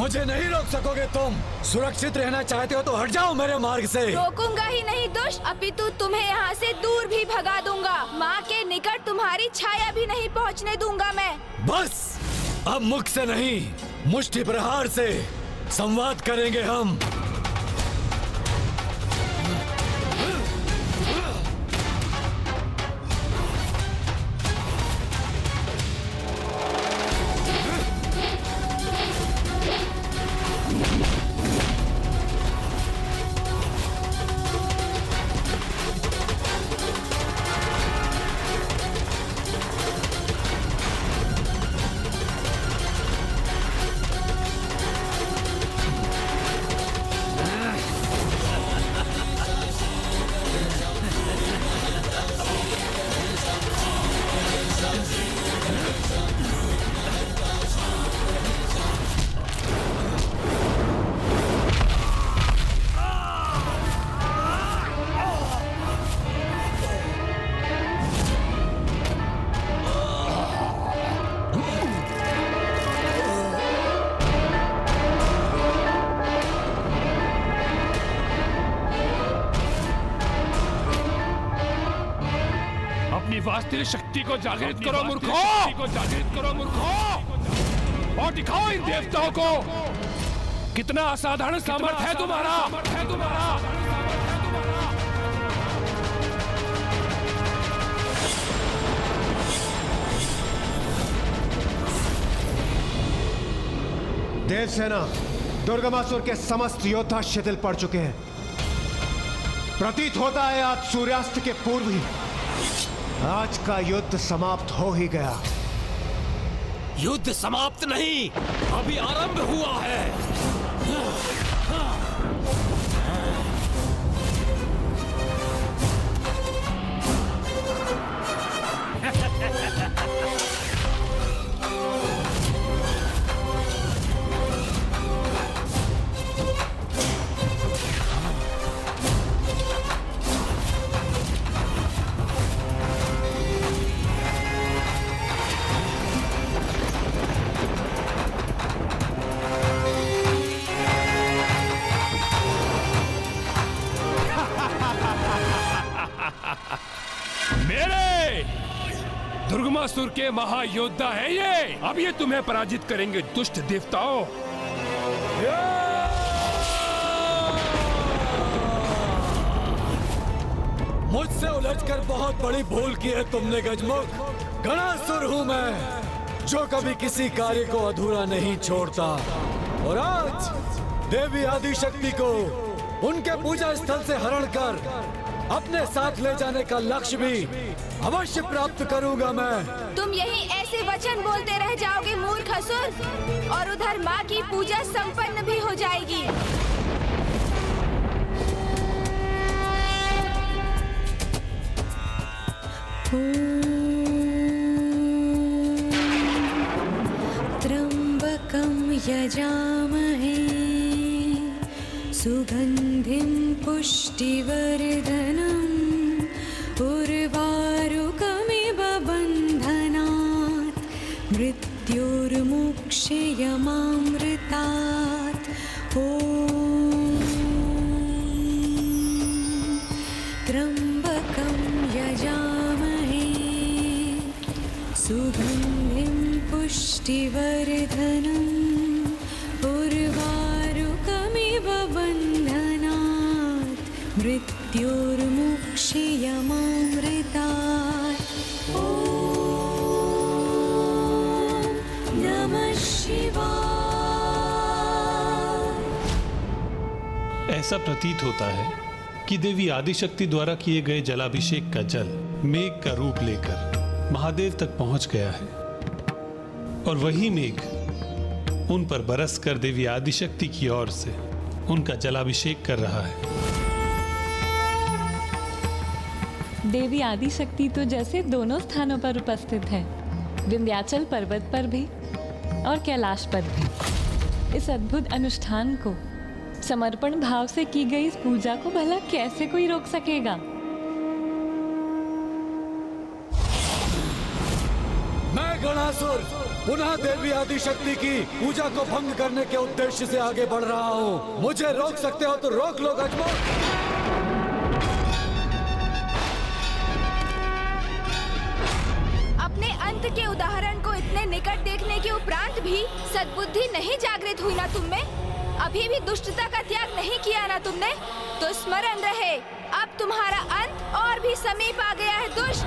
मुझे नहीं रोक सकोगे तुम। सुरक्षित रहना चाहते हो तो हट जाओ मेरे मार्ग से। रोकूंगा ही नहीं दुष्ट, अपितु तुम्हें यहाँ से दूर भी भगा दूंगा। माँ के निकट तुम्हारी छाया भी नहीं पहुँचने दूंगा मैं। बस अब मुख से नहीं, मुष्टि प्रहार से संवाद करेंगे हम। वास्तविक शक्ति को जागृत करो मूर्खों, और दिखाओ इन देवताओं को कितना असाधारण सामर्थ्य है तुम्हारा। देवसेना, दुर्गमासुर के समस्त योद्धा शिथिल पड़ चुके हैं। प्रतीत होता है आज सूर्यास्त के पूर्व ही आज का युद्ध समाप्त हो ही गया। युद्ध समाप्त नहीं, अभी आरंभ हुआ है। दुर्गमासुर के महायोद्धा है ये। अब ये तुम्हें पराजित करेंगे दुष्ट देवताओं। मुझसे उलझकर बहुत बड़ी भूल की है तुमने गजमुख। गणासुर हूँ मैं, जो कभी किसी कार्य को अधूरा नहीं छोड़ता। और आज देवी आदिशक्ति को उनके पूजा स्थल से हरण कर अपने साथ ले जाने का लक्ष्य भी अवश्य प्राप्त करूंगा मैं। तुम यही ऐसे वचन बोलते रह जाओगे मूर्ख असुर, और उधर माँ की पूजा संपन्न भी हो जाएगी। त्र्यंबकं यजामहे सुगंधिं पुष्टिवर्धनम् उर्वारुकमिव बन्धनात् मृत्युर्मुक्षयमामृतात्। ॐ त्र्यंबकं यजामहे सुगंधिं पुष्टिवर्धनम् उर्वारुकमिव बन्धनात् मृत्युर्मुक्षयमामृतात्। ॐ नमः शिवाय। ऐसा प्रतीत होता है कि देवी आदिशक्ति द्वारा किए गए जलाभिषेक का जल मेघ का रूप लेकर महादेव तक पहुंच गया है, और वही मेघ उन पर बरस कर देवी आदिशक्ति की ओर से उनका जलाभिषेक कर रहा है। देवी आदिशक्ति तो जैसे दोनों स्थानों पर उपस्थित है, विंध्याचल पर्वत पर भी और कैलाश पर भी। इस अद्भुत अनुष्ठान को, समर्पण भाव से की गई इस पूजा को भला कैसे कोई रोक सकेगा? मैं गणासुर पुनः देवी आदिशक्ति की पूजा को भंग करने के उद्देश्य से आगे बढ़ रहा हूँ। मुझे रोक सकते हो तो रोक लो गजमुख। अपने अंत के उदाहरण को इतने निकट देखने के उपरांत भी सद्बुद्धि नहीं जागृत हुई ना तुममें? अभी भी दुष्टता का त्याग नहीं किया ना तुमने? तो स्मरण रहे, अब तुम्हारा अंत और भी समीप आ गया है दुष्ट।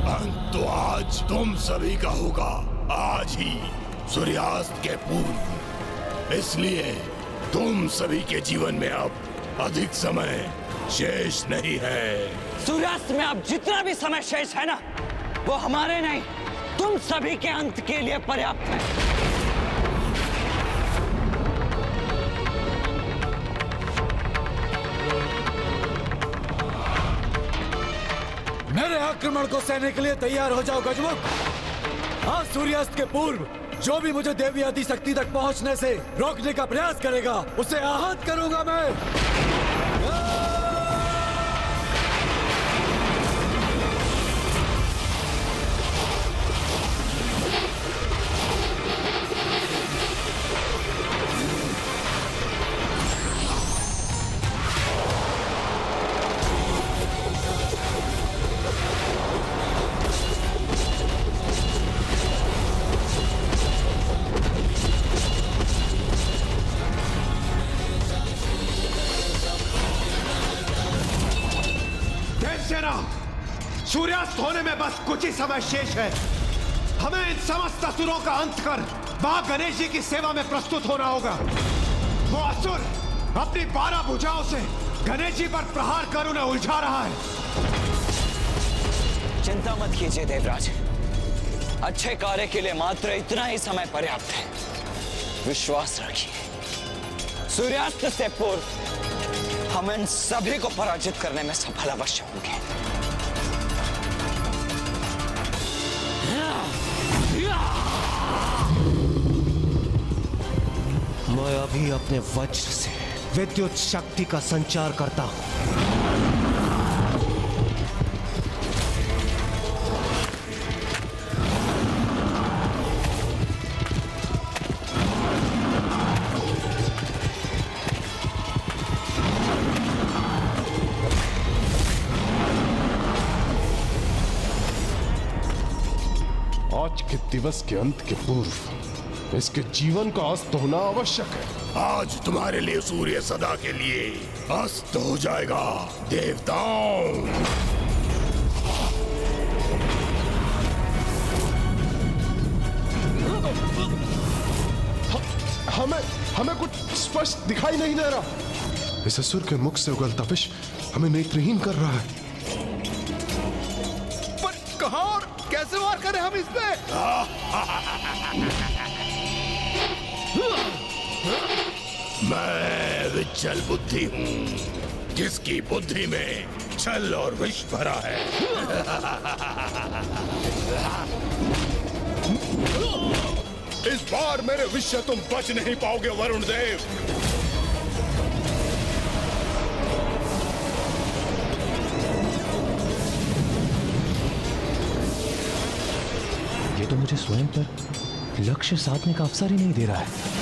अंत तो आज तुम सभी का होगा, आज ही सूर्यास्त के पूर्व। इसलिए तुम सभी के जीवन में अब अधिक समय शेष नहीं है। सूर्यास्त में अब जितना भी समय शेष है ना, वो हमारे नहीं, तुम सभी के अंत के लिए पर्याप्त है। मेरे आक्रमण को सहने के लिए तैयार हो जाओ गजमुख। आज सूर्यास्त के पूर्व जो भी मुझे देवी आदिशक्ति तक पहुंचने से रोकने का प्रयास करेगा, उसे आहत करूंगा मैं। सूर्यास्त होने में बस कुछ ही समय शेष है। हमें इन समस्त असुरों का अंत कर मां गणेश जी की सेवा में प्रस्तुत होना होगा। वो असुर अपनी 12 भुजाओं से गणेश जी पर प्रहार कर उन्हें उलझा रहा है। चिंता मत कीजिए देवराज, अच्छे कार्य के लिए मात्र इतना ही समय पर्याप्त है। विश्वास रखिए, सूर्यास्त से पूर्व हम इन सभी को पराजित करने में सफल अवश्य होंगे। मैं अभी अपने वज्र से विद्युत शक्ति का संचार करता हूं। आज के दिवस के अंत के पूर्व इसके जीवन का अस्त होना आवश्यक है। आज तुम्हारे लिए सूर्य सदा के लिए अस्त हो जाएगा देवताओं। हमें कुछ स्पष्ट दिखाई नहीं दे रहा। इस असुर के मुख से उगलता विष हमें नेत्रहीन कर रहा है। पर कहां और कैसे वार करें हम इस पे? मैं विचल बुद्धि हूँ, जिसकी बुद्धि में छल और विष भरा है। इस बार मेरे विष से तुम बच नहीं पाओगे वरुण देव। ये तो मुझे स्वयं पर लक्ष्य साधने का अवसर ही नहीं दे रहा है।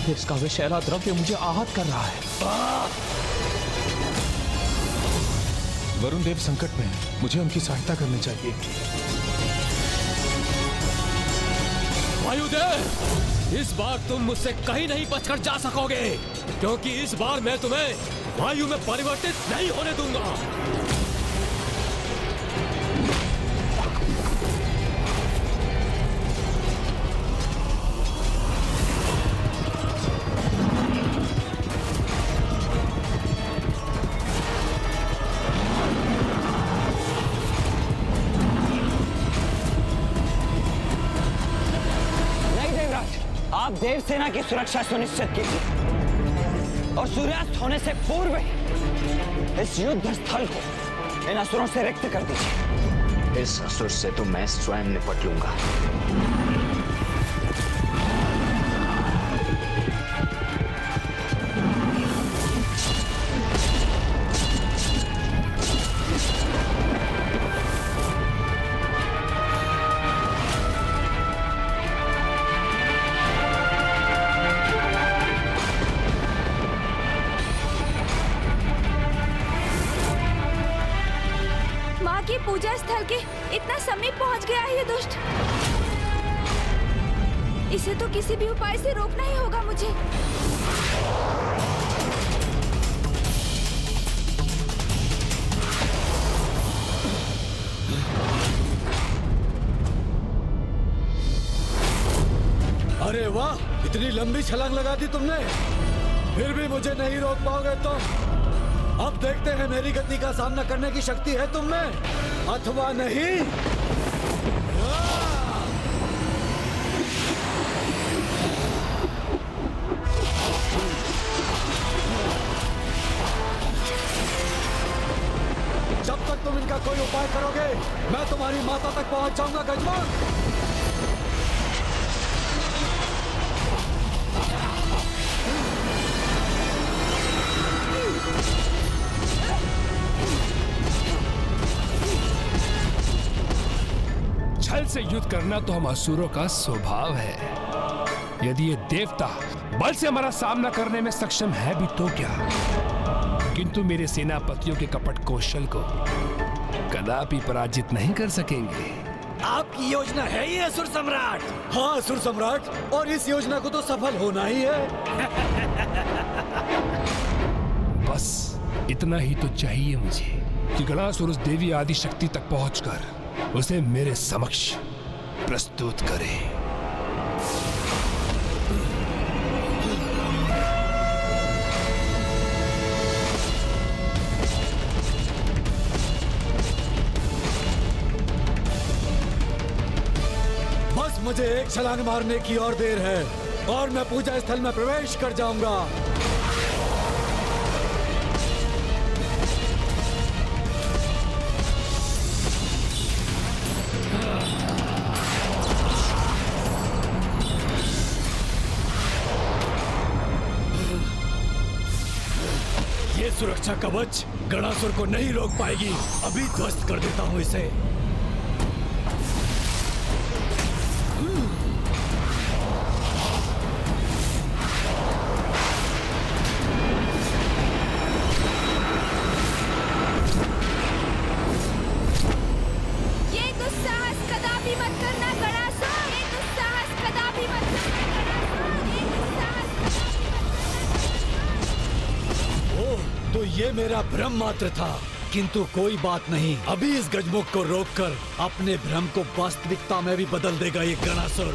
इसका विषैला द्रव्य मुझे आहत कर रहा है। वरुण देव संकट में है, मुझे उनकी सहायता करनी चाहिए। वायुदेव, इस बार तुम मुझसे कहीं नहीं बचकर जा सकोगे, क्योंकि इस बार मैं तुम्हें वायु में परिवर्तित नहीं होने दूंगा। आप देव सेना की सुरक्षा सुनिश्चित कीजिए और सूर्यास्त होने से पूर्व ही इस युद्ध स्थल को इन असुरों से रिक्त कर दीजिए। इस असुर से तो मैं स्वयं निपट लूंगा। के पूजा स्थल के इतना समीप पहुंच गया है ये दुष्ट। इसे तो किसी भी उपाय से रोकना ही होगा मुझे। अरे वाह, इतनी लंबी छलांग लगा दी तुमने, फिर भी मुझे नहीं रोक पाओगे तुम। अब देखते हैं मेरी गति का सामना करने की शक्ति है तुम में अथवा नहीं। जब तक तुम इनका कोई उपाय करोगे, मैं तुम्हारी माता तक पहुंच जाऊंगा गजमोक। छल से युद्ध करना तो हम असुरों का स्वभाव है। यदि ये देवता बल से हमारा सामना करने में सक्षम है भी तो क्या, किंतु मेरे सेनापतियों के कपट कौशल को कदापि पराजित नहीं कर सकेंगे। आपकी योजना है ये असुर सम्राट? हाँ असुर सम्राट, और इस योजना को तो सफल होना ही है। बस इतना ही तो चाहिए मुझे कि गणासुर उस देवी आदि शक्ति तक पहुंचकर उसे मेरे समक्ष प्रस्तुत करे। बस मुझे एक छलांग मारने की और देर है और मैं पूजा स्थल में प्रवेश कर जाऊंगा। ये सुरक्षा कवच गणासुर को नहीं रोक पाएगी। अभी ध्वस्त कर देता हूं इसे। ये दुस्साहस कदापि मत करना गणासुर। ये दुस्साहस कदापि मत करना गणासुर। ये दुस्साहस ओह, तो ये मेरा भ्रम मात्र था। किंतु कोई बात नहीं, अभी इस गजमुख को रोककर अपने भ्रम को वास्तविकता में भी बदल देगा ये गणासुर।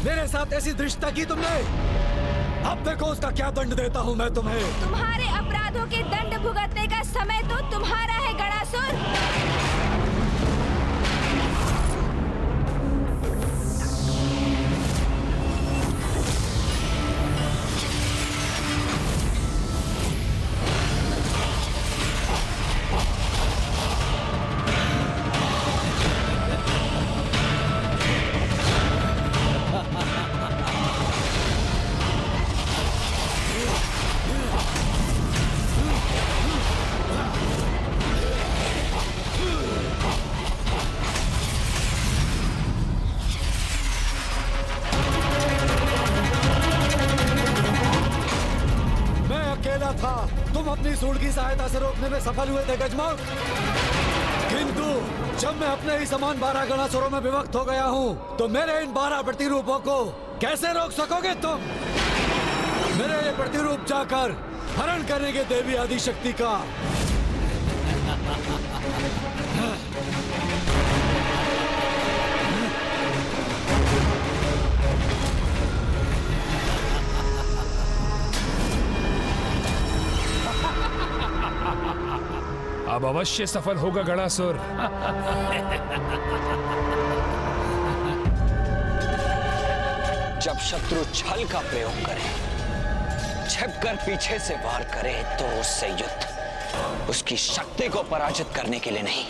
मेरे साथ ऐसी धृष्टता की तुमने, अब देखो उसका क्या दंड देता हूं मैं तुम्हें। तुम्हारे अपराधों के दंड भुगतने का समय तो तुम्हारा है गणासुर। था, तुम अपनी सूंड की सहायता से रोकने में सफल हुए थे गजमुख, किंतु जब मैं अपने ही समान 12 गणासुरों में विभक्त हो गया हूँ, तो मेरे इन 12 प्रतिरूपों को कैसे रोक सकोगे तुम? मेरे ये प्रतिरूप जाकर हरण करेंगे देवी आदि शक्ति का। अब अवश्य सफल होगा गणासुर। जब शत्रु छल का प्रयोग करे, छिपकर पीछे से वार करे, तो उससे युद्ध उसकी शक्ति को पराजित करने के लिए नहीं,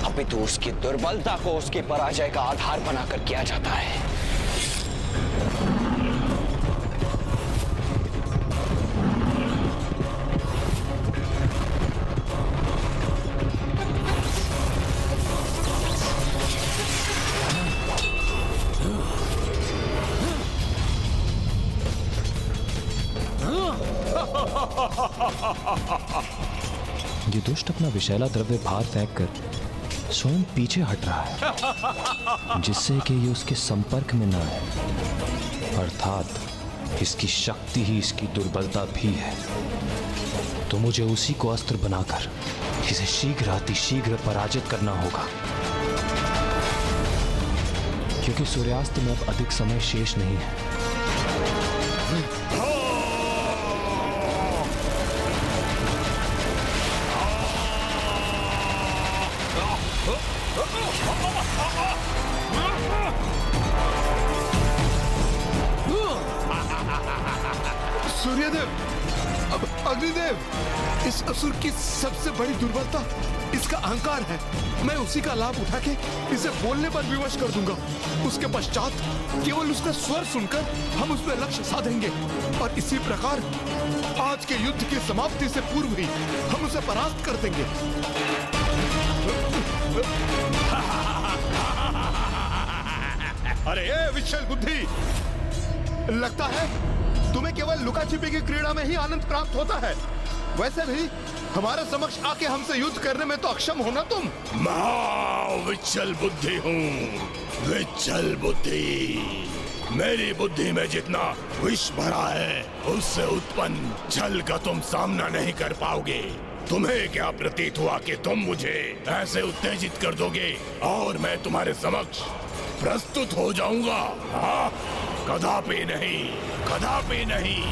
अपितु उसकी दुर्बलता को उसकी पराजय का आधार बनाकर किया जाता है। ये दुष्ट अपना विषैला द्रव्य बाहर फेंक कर स्वयं पीछे हट रहा है, जिससे कि ये उसके संपर्क में ना है। अर्थात इसकी शक्ति ही इसकी दुर्बलता भी है। तो मुझे उसी को अस्त्र बनाकर इसे शीघ्र पराजित करना होगा, क्योंकि सूर्यास्त में अब अधिक समय शेष नहीं है। सूर्यदेव, अब अग्निदेव, इस असुर की सबसे बड़ी दुर्बलता इसका अहंकार है। मैं उसी का लाभ उठा के इसे बोलने पर विवश कर दूंगा। उसके पश्चात केवल उसका स्वर सुनकर हम उस पर लक्ष्य साधेंगे और इसी प्रकार आज के युद्ध की समाप्ति से पूर्व ही हम उसे परास्त कर देंगे। अरे ये विशाल बुद्धि, लगता है तुम्हें केवल लुका छिपी की क्रीड़ा में ही आनंद प्राप्त होता है। वैसे भी हमारे समक्ष आके हमसे युद्ध करने में तो अक्षम हो ना तुम। मैं विचल बुद्धि हूँ, विचल बुद्धि। मेरी बुद्धि में जितना विष भरा है, उससे उत्पन्न छल का तुम सामना नहीं कर पाओगे। तुम्हें क्या प्रतीत हुआ कि तुम मुझे ऐसे उत्तेजित कर दोगे और मैं तुम्हारे समक्ष प्रस्तुत हो जाऊंगा? हाँ? कदापि नहीं, कदापि नहीं।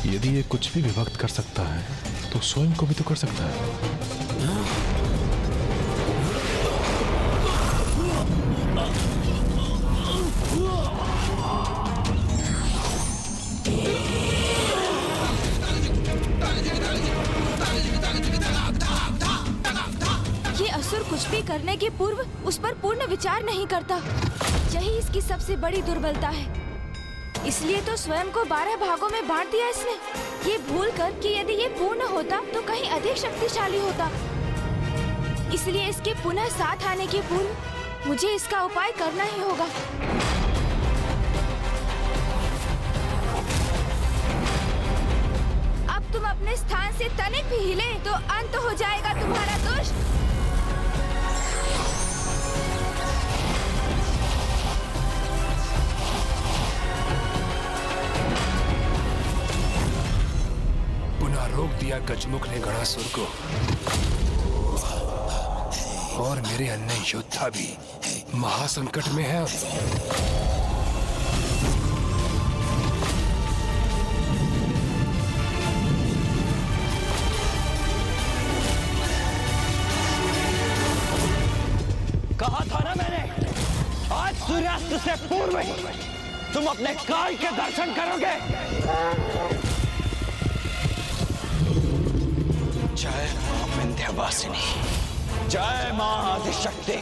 यदि ये कुछ भी विभक्त कर सकता है, तो स्वयं को भी तो कर सकता है। ये असुर कुछ भी करने के पूर्व उस पर पूर्ण विचार नहीं करता। यही इसकी सबसे बड़ी दुर्बलता है। इसलिए तो स्वयं को 12 भागों में बांट दिया इसने, ये भूल कर कि यदि ये पूर्ण होता तो कहीं अधिक शक्तिशाली होता। इसलिए इसके पुनः साथ आने के पूर्व मुझे इसका उपाय करना ही होगा। अब तुम अपने स्थान से तनिक भी हिले तो अंत हो जाएगा तुम्हारा दुष्ट। रोक दिया गजमुख ने गणासुर को, और मेरे अन्य योद्धा भी महासंकट में है। कहा था ना मैंने, आज सूर्यास्त से पूर्व ही तुम अपने काल के दर्शन करोगे। जय मां विंध्यवासिनी, जय मां आदिशक्ति।